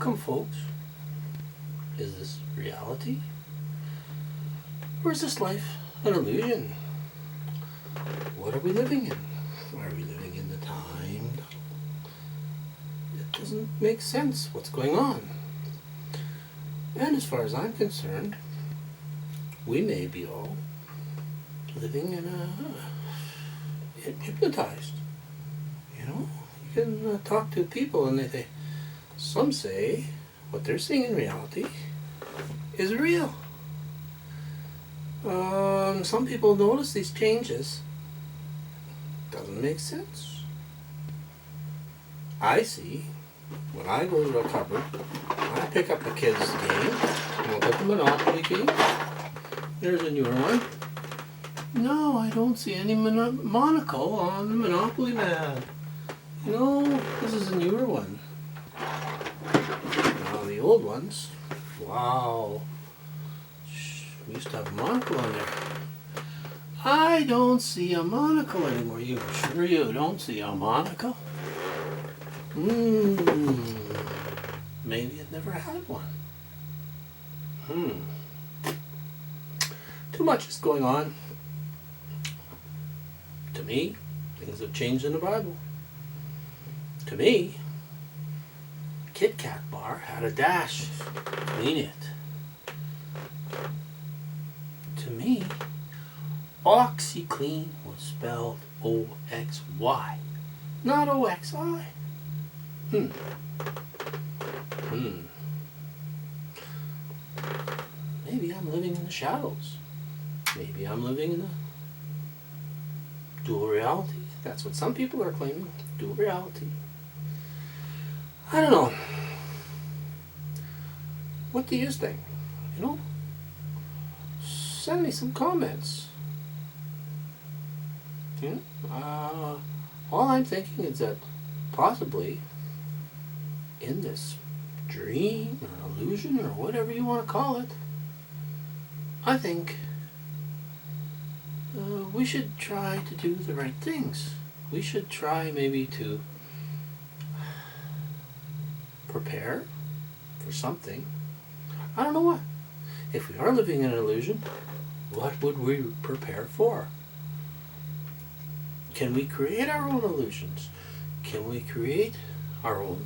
Welcome, folks. Is this reality? Or is this life an illusion? What are we living in? Are we living in the time? It doesn't make sense what's going on. And as far as I'm concerned, we may be all living in hypnotized. You know, you can talk to people and some say what they're seeing in reality is real. Some people notice these changes. Doesn't make sense. I see, when I go to a cupboard, I pick up a kid's game, and I'll put the Monopoly game. There's a newer one. No, I don't see any monocle on the Monopoly man. You know, this is a newer one. Now the old ones, wow. We used to have a monocle on there. I don't see a monocle anymore. You sure you don't see a monocle? Maybe it never had one. Too much is going on. To me, things have changed in the Bible. To me, Kit Kat bar had a dash between it. To me, OxyClean was spelled O-X-Y, not O-X-I. Maybe I'm living in the shadows. Maybe I'm living in a dual reality. That's what some people are claiming, dual reality. I don't know. What do you think? You know? Send me some comments. All I'm thinking is that possibly in this dream or illusion or whatever you want to call it, I think we should try to do the right things. We should try maybe to prepare for something. I don't know what. If we are living in an illusion, what would we prepare for? Can we create our own illusions? Can we create our own,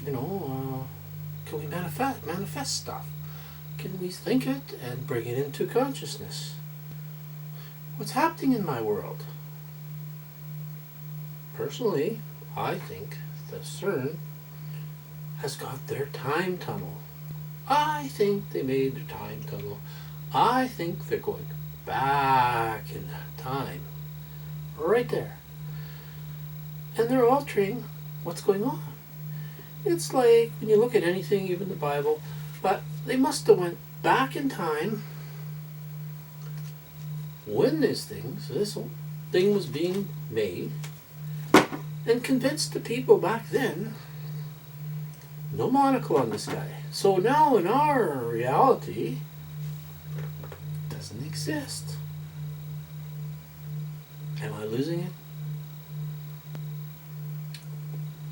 can we manifest stuff? Can we think it and bring it into consciousness? What's happening in my world? Personally, I think the CERN has got their time tunnel. I think they made their time tunnel. I think they're going back in time. Right there. And they're altering what's going on. It's like when you look at anything, even the Bible, but they must have went back in time when this whole thing was being made, and convinced the people back then, no monocle on this guy. So now in our reality, it doesn't exist. Am I losing it?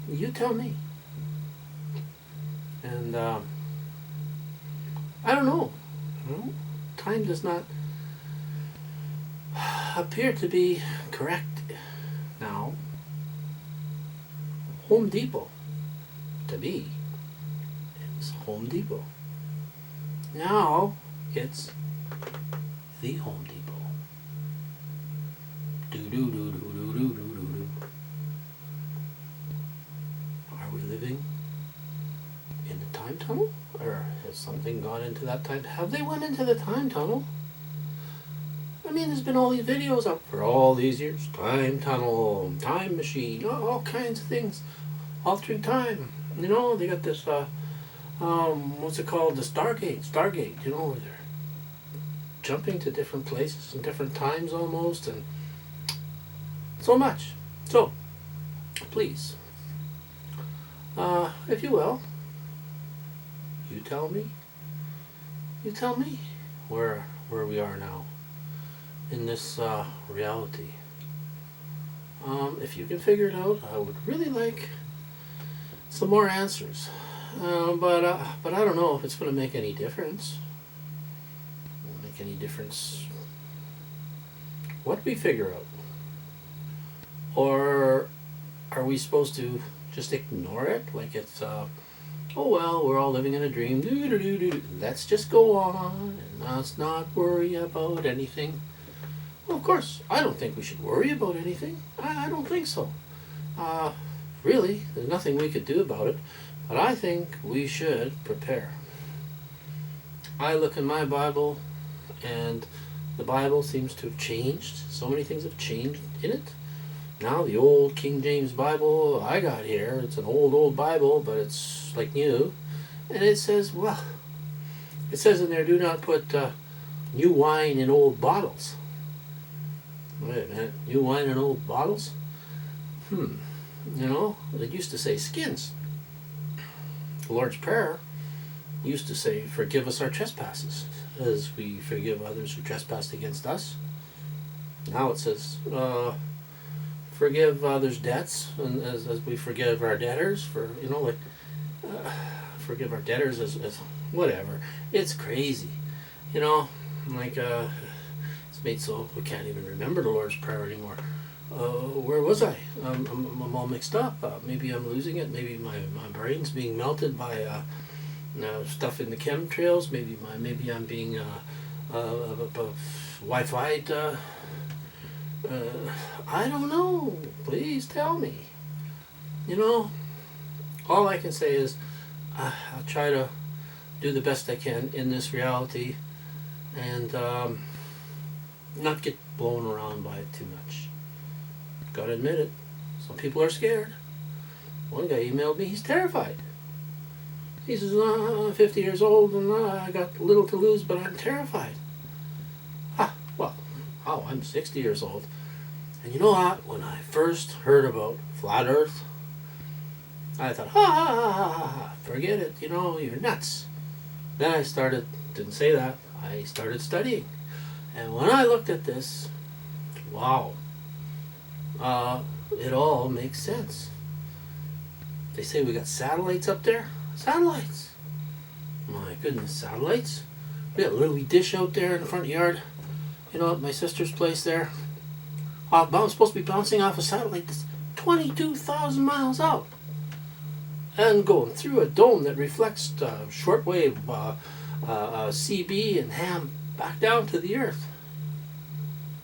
You tell me. And I don't know. Time does not appear to be correct now. Home Depot, to me, is Home Depot. Now it's the Home Depot. Do-do-do-do-do-do-do-do. Are we living in the time tunnel? Or has something gone into that time? Have they went into the time tunnel? I mean, there's been all these videos up for all these years. Time tunnel, time machine, all kinds of things. Altering time. They got this, what's it called? The Stargate, where they're jumping to different places and different times almost, and so much. So, please, if you will, you tell me where we are now in this reality. If you can figure it out, I would really like some more answers. But I don't know if it's going to make any difference. Won't make any difference what we figure out. Or are we supposed to just ignore it? Like it's, oh well, we're all living in a dream. Let's just go on and let's not worry about anything. Well, of course, I don't think we should worry about anything. I don't think so. Really, there's nothing we could do about it. But I think we should prepare. I look in my Bible, and the Bible seems to have changed. So many things have changed in it. Now the old King James Bible I got here, it's an old Bible, but it's like new. And it says, well, it says in there, do not put new wine in old bottles. Wait a minute, new wine in old bottles? You know, it used to say skins. The Lord's Prayer used to say, forgive us our trespasses, as we forgive others who trespass against us. Now it says, forgive others' debts, and as we forgive our debtors, forgive our debtors as whatever. It's crazy, like it's made so we can't even remember the Lord's Prayer anymore. Where was I? I'm all mixed up. Maybe I'm losing it. Maybe my brain's being melted by stuff in the chemtrails. Maybe I'm being Wi-Fi'd. I don't know. Please tell me. All I can say is I'll try to do the best I can in this reality and not get blown around by it too much. Gotta admit it. Some people are scared. One guy emailed me, he's terrified. He says, I'm 50 years old and I got little to lose, but I'm terrified. I'm 60 years old. And you know what? When I first heard about flat earth, I thought, forget it, you're nuts. Then I didn't say that, I started studying. And when I looked at this, wow, it all makes sense. They say we got satellites up there. Satellites. My goodness, satellites. We got a little dish out there in the front yard. At my sister's place there. I'm supposed to be bouncing off a satellite that's 22,000 miles out. And going through a dome that reflects shortwave CB and ham back down to the Earth.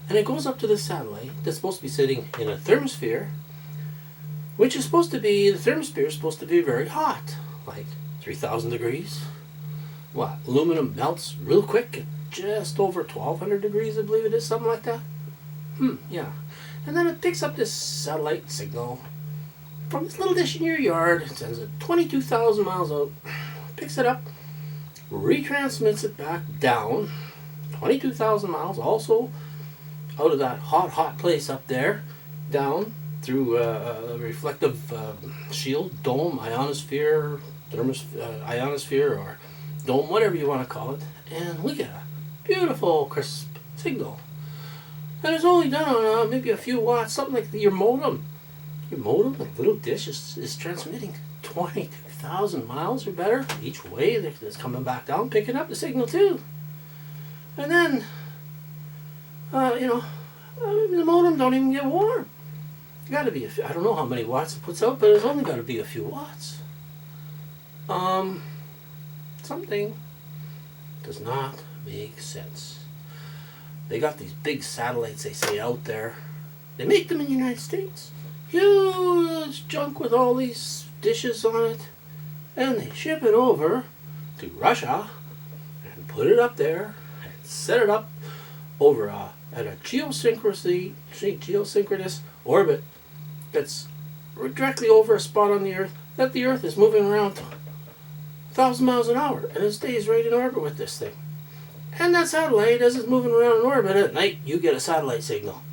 And it goes up to the satellite that's supposed to be sitting in a thermosphere, which is supposed to be, the thermosphere is supposed to be very hot, like 3,000 degrees. Aluminum melts real quick at just over 1,200 degrees, I believe it is, something like that. Yeah. And then it picks up this satellite signal from this little dish in your yard. It sends it 22,000 miles out, picks it up, retransmits it back down 22,000 miles, also out of that hot place up there, down through a reflective shield, dome, ionosphere, ionosphere, or dome, whatever you want to call it, and we get a beautiful, crisp signal. And it's only done on maybe a few watts, something like your modem. Your modem, like little dish, is transmitting 22,000 miles or better each way. It's coming back down, picking up the signal too. And then, the modem don't even get warm. It got to be, I don't know how many watts it puts out, but it's only got to be a few watts. Something does not make sense. They got these big satellites, they say, out there. They make them in the United States. Huge junk with all these dishes on it. And they ship it over to Russia and put it up there and set it up over at a geosynchronous orbit that's directly over a spot on the Earth that the Earth is moving around 1,000 miles an hour, and it stays right in orbit with this thing. And that satellite, as it's moving around in orbit at night, you get a satellite signal.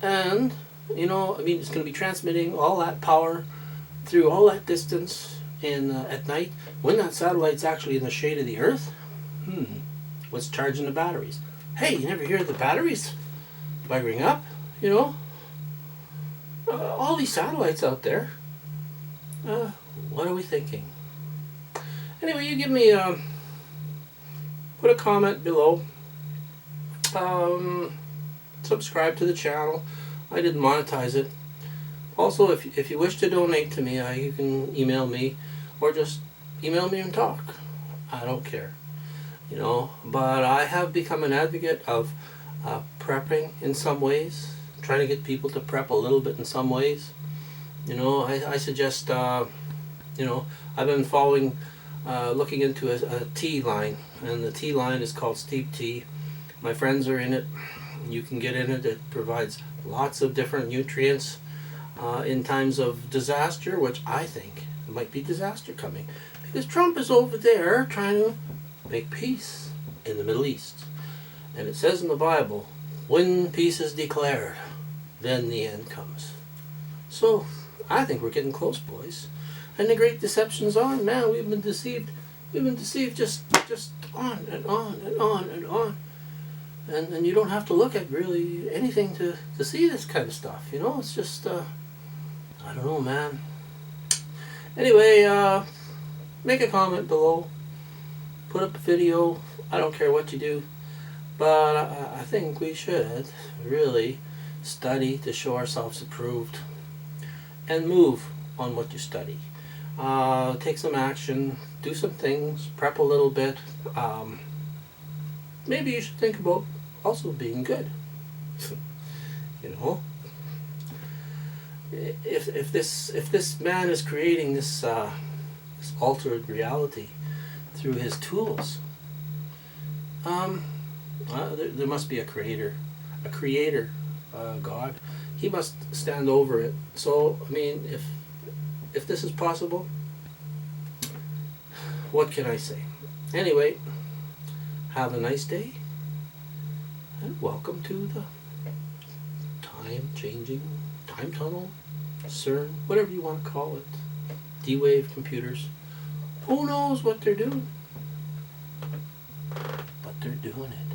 And, it's going to be transmitting all that power through all that distance at night. When that satellite's actually in the shade of the Earth, what's charging the batteries? Hey, you never hear the batteries buggering up, all these satellites out there. What are we thinking? Anyway, you give me put a comment below. Subscribe to the channel. I didn't monetize it. Also, if you wish to donate to me, you can email me, or just email me and talk. I don't care, you know. But I have become an advocate of prepping in some ways, trying to get people to prep a little bit in some ways. You know, I suggest, you know, I've been following, looking into a tea line, and the tea line is called Steep Tea. My friends are in it. You can get in it. It provides lots of different nutrients in times of disaster, which I think might be disaster coming, because Trump is over there trying to make peace in the Middle East. And it says in the Bible, when peace is declared, then the end comes. So I think we're getting close, boys. And the great deception's on. Man, we've been deceived. We've been deceived just on and on and on and on. And you don't have to look at really anything to see this kind of stuff. You know, it's just, I don't know, man. Anyway, make a comment below. Put up a video. I don't care what you do. But I think we should really study to show ourselves approved. And move on what you study. Take some action. Do some things. Prep a little bit. Maybe you should think about also being good. You know, if this man is creating this altered reality through his tools, there must be a creator, God. He must stand over it. So I mean, if this is possible, what can I say? Anyway, have a nice day, and welcome to the time-changing, time tunnel, CERN, whatever you want to call it, D-Wave computers. Who knows what they're doing? But they're doing it.